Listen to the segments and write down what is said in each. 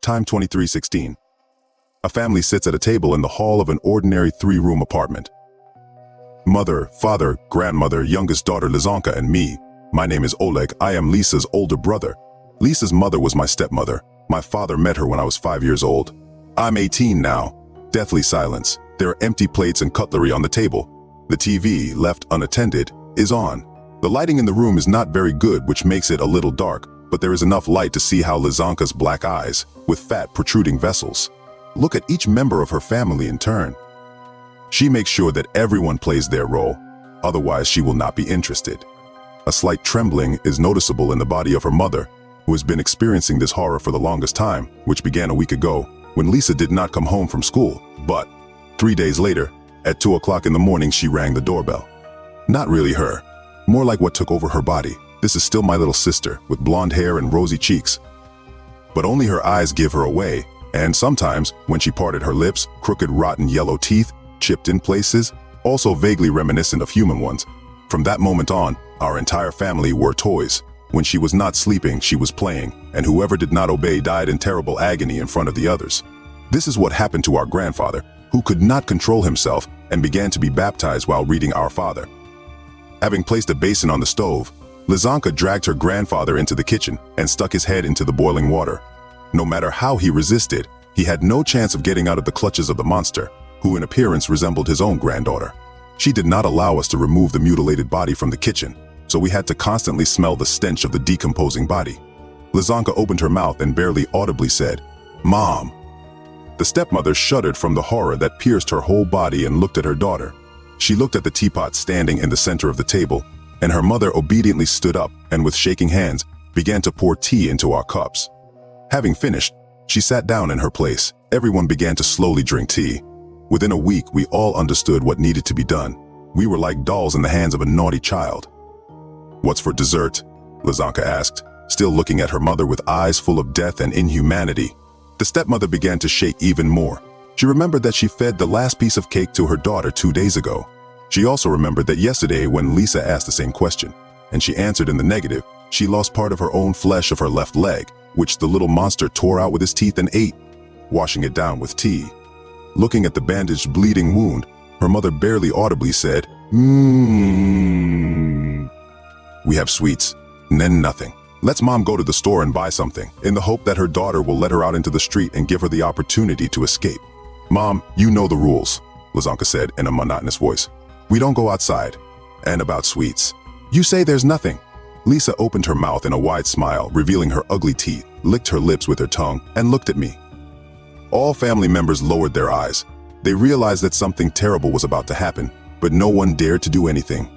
Time 23:16. A family sits at a table in the hall of an ordinary 3-room apartment. Mother, father, grandmother, youngest daughter Lizanka, and me. My name is Oleg. I am Lisa's older brother. Lisa's mother was my stepmother. My father met her when I was 5 years old. I'm 18 now. Deathly silence. There are empty plates and cutlery on the table. The TV, left unattended, is on. The lighting in the room is not very good, which makes it a little dark, but there is enough light to see how Lizanka's black eyes, with fat protruding vessels, look at each member of her family in turn. She makes sure that everyone plays their role, otherwise she will not be interested. A slight trembling is noticeable in the body of her mother, who has been experiencing this horror for the longest time, which began a week ago, when Lisa did not come home from school. But 3 days later, at 2 o'clock in the morning, she rang the doorbell. Not really her, more like what took over her body. This is still my little sister, with blonde hair and rosy cheeks. But only her eyes give her away, and sometimes, when she parted her lips, crooked rotten yellow teeth, chipped in places, also vaguely reminiscent of human ones. From that moment on, our entire family were toys. When she was not sleeping, she was playing, and whoever did not obey died in terrible agony in front of the others. This is what happened to our grandfather, who could not control himself and began to be baptized while reading Our Father. Having placed a basin on the stove, Lizanka dragged her grandfather into the kitchen and stuck his head into the boiling water. No matter how he resisted, he had no chance of getting out of the clutches of the monster, who in appearance resembled his own granddaughter. She did not allow us to remove the mutilated body from the kitchen, so we had to constantly smell the stench of the decomposing body. Lizanka opened her mouth and barely audibly said, "Mom." The stepmother shuddered from the horror that pierced her whole body and looked at her daughter. She looked at the teapot standing in the center of the table, and her mother obediently stood up and with shaking hands began to pour tea into our cups. Having finished, she sat down in her place. Everyone began to slowly drink tea. Within a week, we all understood what needed to be done. We were like dolls in the hands of a naughty child. "What's for dessert?" Lizanka asked, still looking at her mother with eyes full of death and inhumanity. The stepmother began to shake even more. She remembered that she fed the last piece of cake to her daughter 2 days ago. She also remembered that yesterday when Lisa asked the same question, and she answered in the negative, she lost part of her own flesh of her left leg, which the little monster tore out with his teeth and ate, washing it down with tea. Looking at the bandaged, bleeding wound, her mother barely audibly said, "We have sweets, and then nothing. Let's Mom go to the store and buy something, in the hope that her daughter will let her out into the street and give her the opportunity to escape." "Mom, you know the rules," Lizanka said in a monotonous voice. "We don't go outside. And about sweets, you say there's nothing." Lisa opened her mouth in a wide smile, revealing her ugly teeth, licked her lips with her tongue, and looked at me. All family members lowered their eyes. They realized that something terrible was about to happen, but no one dared to do anything.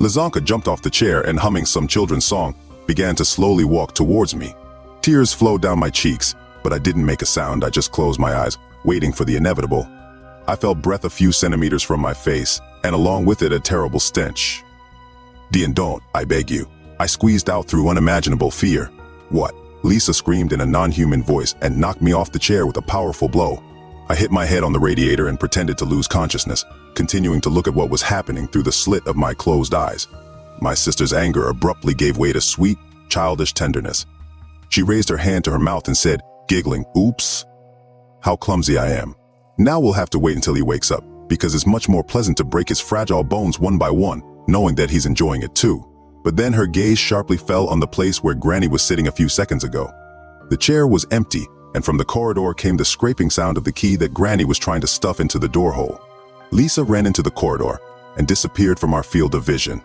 Lizanka jumped off the chair and, humming some children's song, began to slowly walk towards me. Tears flowed down my cheeks, but I didn't make a sound. I just closed my eyes, waiting for the inevitable. I felt breath a few centimeters from my face, and along with it a terrible stench. "Dean, don't, I beg you," I squeezed out through unimaginable fear. "What?" Lisa screamed in a non-human voice and knocked me off the chair with a powerful blow. I hit my head on the radiator and pretended to lose consciousness, continuing to look at what was happening through the slit of my closed eyes. My sister's anger abruptly gave way to sweet, childish tenderness. She raised her hand to her mouth and said, giggling, "Oops. How clumsy I am. Now we'll have to wait until he wakes up, because it's much more pleasant to break his fragile bones one by one, knowing that he's enjoying it too." But then her gaze sharply fell on the place where Granny was sitting a few seconds ago. The chair was empty, and from the corridor came the scraping sound of the key that Granny was trying to stuff into the door hole. Lisa ran into the corridor and disappeared from our field of vision.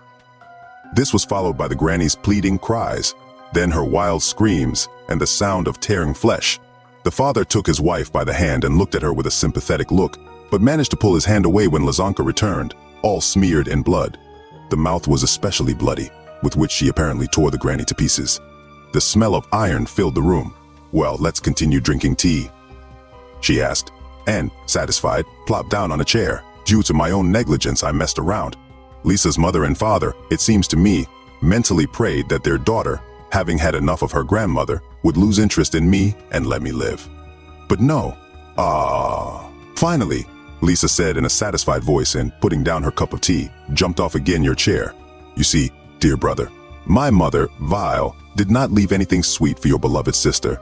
This was followed by the Granny's pleading cries, then her wild screams and the sound of tearing flesh. The father took his wife by the hand and looked at her with a sympathetic look, but managed to pull his hand away when Lizanka returned, all smeared in blood. The mouth was especially bloody, with which she apparently tore the Granny to pieces. The smell of iron filled the room. "Well, let's continue drinking tea," she asked, and, satisfied, plopped down on a chair. Due to my own negligence, I messed around. Lisa's mother and father, it seems to me, mentally prayed that their daughter, having had enough of her grandmother, would lose interest in me and let me live. But no. Finally, Lisa said in a satisfied voice and, putting down her cup of tea, jumped off again your chair. "You see, dear brother, my mother, Vile, did not leave anything sweet for your beloved sister.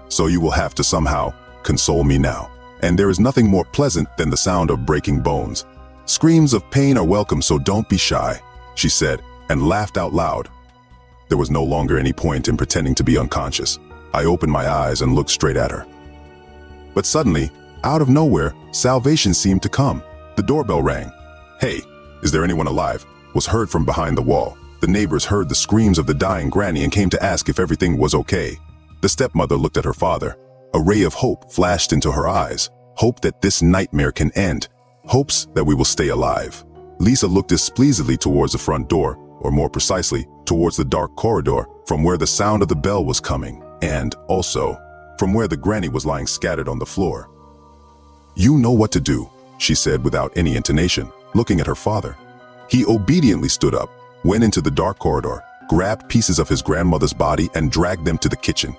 so you will have to somehow console me now. And there is nothing more pleasant than the sound of breaking bones. Screams of pain are welcome, so don't be shy, she said, and laughed out loud. There was no longer any point in pretending to be unconscious. I opened my eyes and looked straight at her. But suddenly, out of nowhere, salvation seemed to come. The doorbell rang. "Hey, is there anyone alive?" was heard from behind the wall. The neighbors heard the screams of the dying granny and came to ask if everything was okay. The stepmother looked at her father. A ray of hope flashed into her eyes. Hope that this nightmare can end. Hopes that we will stay alive. Lisa looked displeasedly towards the front door, or more precisely, towards the dark corridor from where the sound of the bell was coming, and also from where the granny was lying scattered on the floor. "You know what to do," she said without any intonation, looking at her father. He obediently stood up, went into the dark corridor, grabbed pieces of his grandmother's body and dragged them to the kitchen.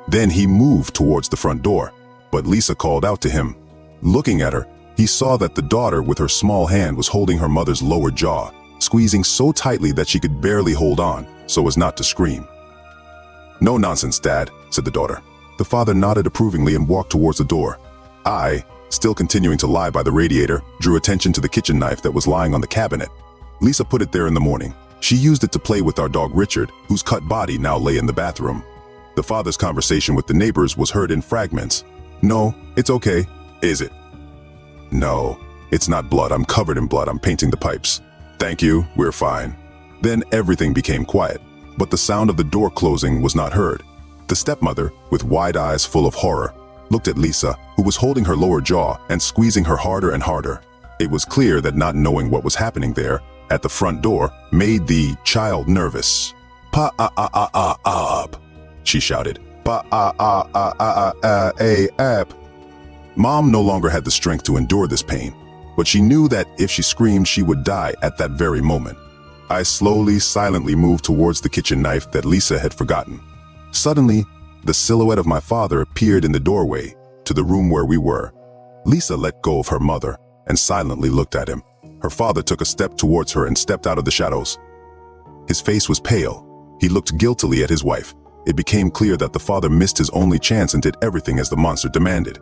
Then he moved towards the front door, but Lisa called out to him. Looking at her, he saw that the daughter with her small hand was holding her mother's lower jaw, squeezing so tightly that she could barely hold on, so as not to scream. "No nonsense, Dad," said the daughter. The father nodded approvingly and walked towards the door. I, still continuing to lie by the radiator, drew attention to the kitchen knife that was lying on the cabinet. Lisa put it there in the morning. She used it to play with our dog Richard, whose cut body now lay in the bathroom. The father's conversation with the neighbors was heard in fragments. "No, it's okay. Is it?" "No, it's not blood. I'm covered in blood. I'm painting the pipes." "Thank you, we're fine." Then everything became quiet, but the sound of the door closing was not heard. The stepmother, with wide eyes full of horror, looked at Lisa, who was holding her lower jaw and squeezing her harder and harder. It was clear that not knowing what was happening there, at the front door, made the child nervous. "Pa-a-a-a-a-ab," she shouted. "Pa-a-a-a-a-a-ab." Mom no longer had the strength to endure this pain, but she knew that if she screamed, she would die at that very moment. I slowly, silently moved towards the kitchen knife that Lisa had forgotten. Suddenly, the silhouette of my father appeared in the doorway to the room where we were. Lisa let go of her mother and silently looked at him. Her father took a step towards her and stepped out of the shadows. His face was pale. He looked guiltily at his wife. It became clear that the father missed his only chance and did everything as the monster demanded.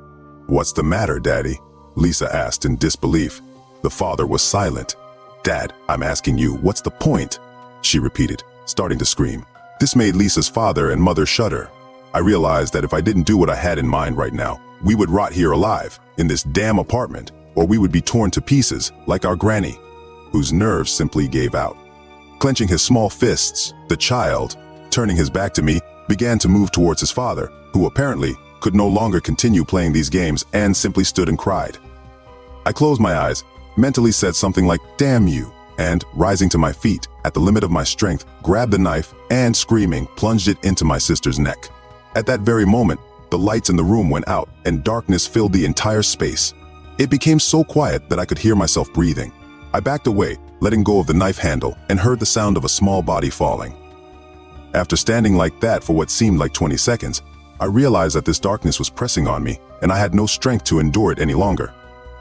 "What's the matter, Daddy?" Lisa asked in disbelief. The father was silent. "Dad, I'm asking you, what's the point?" she repeated, starting to scream. This made Lisa's father and mother shudder. I realized that if I didn't do what I had in mind right now, we would rot here alive, in this damn apartment, or we would be torn to pieces, like our granny, whose nerves simply gave out. Clenching his small fists, the child, turning his back to me, began to move towards his father, who apparently could no longer continue playing these games and simply stood and cried. I closed my eyes, mentally said something like, "Damn you," and, rising to my feet, at the limit of my strength, grabbed the knife and, screaming, plunged it into my sister's neck. At that very moment, the lights in the room went out and darkness filled the entire space. It became so quiet that I could hear myself breathing. I backed away, letting go of the knife handle, and heard the sound of a small body falling. After standing like that for what seemed like 20 seconds, I realized that this darkness was pressing on me, and I had no strength to endure it any longer.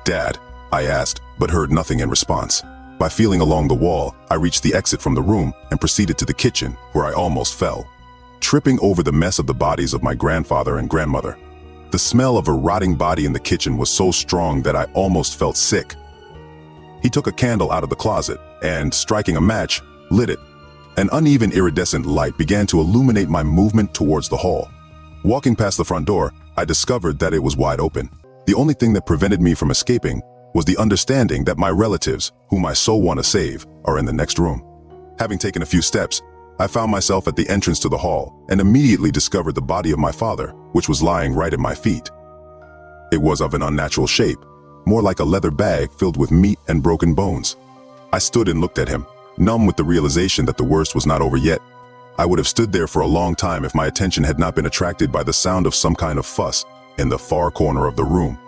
"Dad," I asked, but heard nothing in response. By feeling along the wall, I reached the exit from the room and proceeded to the kitchen, where I almost fell, tripping over the mess of the bodies of my grandfather and grandmother. The smell of a rotting body in the kitchen was so strong that I almost felt sick. He took a candle out of the closet and, striking a match, lit it. An uneven iridescent light began to illuminate my movement towards the hall. Walking past the front door, I discovered that it was wide open. The only thing that prevented me from escaping was the understanding that my relatives, whom I so want to save, are in the next room. Having taken a few steps, I found myself at the entrance to the hall and immediately discovered the body of my father, which was lying right at my feet. It was of an unnatural shape, more like a leather bag filled with meat and broken bones. I stood and looked at him, numb with the realization that the worst was not over yet. I would have stood there for a long time if my attention had not been attracted by the sound of some kind of fuss in the far corner of the room.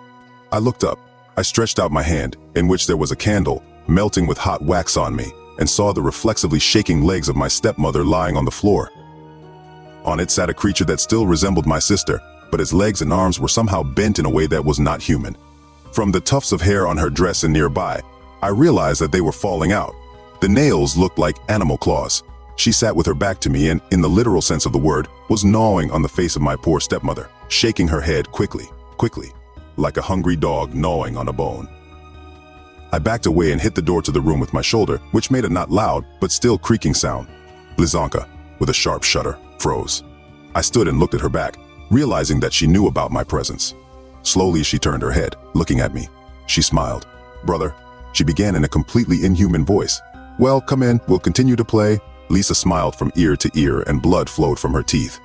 I looked up. I stretched out my hand, in which there was a candle, melting with hot wax on me, and saw the reflexively shaking legs of my stepmother lying on the floor. On it sat a creature that still resembled my sister, but its legs and arms were somehow bent in a way that was not human. From the tufts of hair on her dress and nearby, I realized that they were falling out. The nails looked like animal claws. She sat with her back to me and, in the literal sense of the word, was gnawing on the face of my poor stepmother, shaking her head quickly, like a hungry dog gnawing on a bone. I backed away and hit the door to the room with my shoulder, which made a not loud, but still creaking sound. Lizanka, with a sharp shudder, froze. I stood and looked at her back, realizing that she knew about my presence. Slowly she turned her head, looking at me. She smiled. "Brother," she began in a completely inhuman voice. "Well, come in, we'll continue to play." Lisa smiled from ear to ear and blood flowed from her teeth.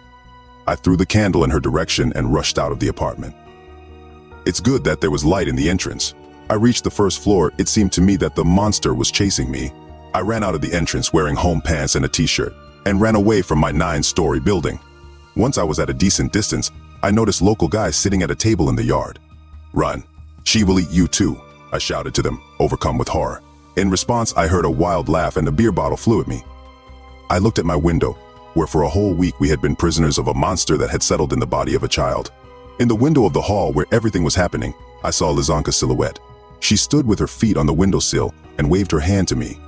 I threw the candle in her direction and rushed out of the apartment. It's good that there was light in the entrance. I reached the first floor. It seemed to me that the monster was chasing me. I ran out of the entrance wearing home pants and a t-shirt and ran away from my 9-story building. Once I was at a decent distance, I noticed local guys sitting at a table in the yard. "Run. She will eat you too," I shouted to them, overcome with horror. In response, I heard a wild laugh and a beer bottle flew at me. I looked at my window, where for a whole week we had been prisoners of a monster that had settled in the body of a child. In the window of the hall where everything was happening, I saw Lizanka's silhouette. She stood with her feet on the windowsill and waved her hand to me.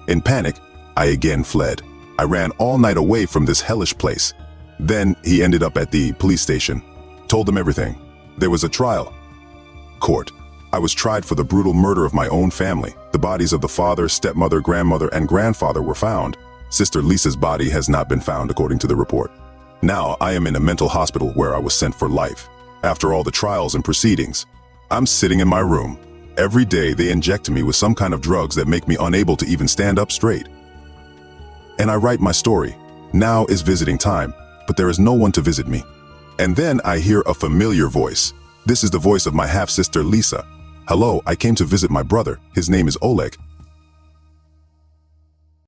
In panic, I again fled. I ran all night away from this hellish place. Then he ended up at the police station. Told them everything. There was a trial. Court. I was tried for the brutal murder of my own family. The bodies of the father, stepmother, grandmother, and grandfather were found. Sister Lisa's body has not been found according to the report. Now I am in a mental hospital where I was sent for life. After all the trials and proceedings, I'm sitting in my room. Every day they inject me with some kind of drugs that make me unable to even stand up straight. And I write my story. Now is visiting time, but there is no one to visit me. And then I hear a familiar voice. This is the voice of my half-sister Lisa. "Hello, I came to visit my brother. His name is Oleg.